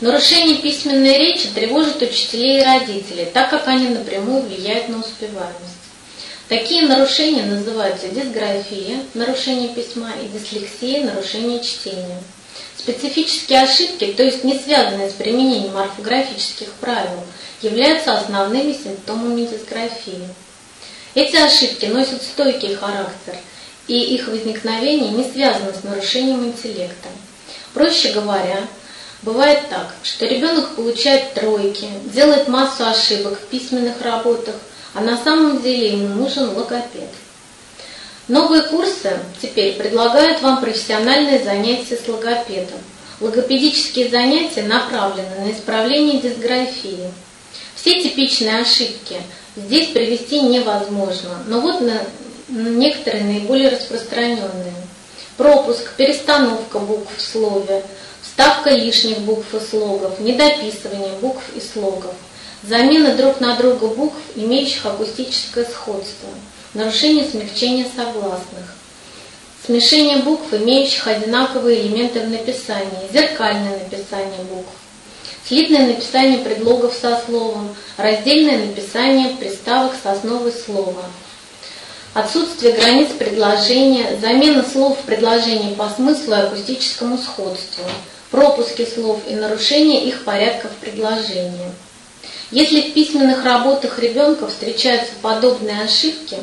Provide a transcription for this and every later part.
Нарушение письменной речи тревожит учителей и родителей, так как они напрямую влияют на успеваемость. Такие нарушения называются дисграфия, нарушение письма, и дислексия, нарушение чтения. Специфические ошибки, то есть не связанные с применением орфографических правил, являются основными симптомами дисграфии. Эти ошибки носят стойкий характер, и их возникновение не связано с нарушением интеллекта. Проще говоря, бывает так, что ребенок получает тройки, делает массу ошибок в письменных работах, а на самом деле ему нужен логопед. Новые курсы теперь предлагают вам профессиональные занятия с логопедом. Логопедические занятия направлены на исправление дисграфии. Все типичные ошибки здесь привести невозможно, но вот некоторые наиболее распространенные. Пропуск, перестановка букв в слове, вставка лишних букв и слогов, недописывание букв и слогов, замена друг на друга букв, имеющих акустическое сходство, нарушение смягчения согласных, смешение букв, имеющих одинаковые элементы в написании, зеркальное написание букв, слитное написание предлогов со словом, раздельное написание приставок с основой слова, отсутствие границ предложения, замена слов в предложении по смыслу и акустическому сходству, пропуски слов и нарушение их порядка в предложении. Если в письменных работах ребенка встречаются подобные ошибки,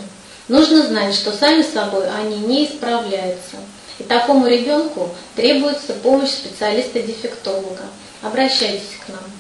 нужно знать, что сами собой они не исправляются, и такому ребенку требуется помощь специалиста-дефектолога. Обращайтесь к нам.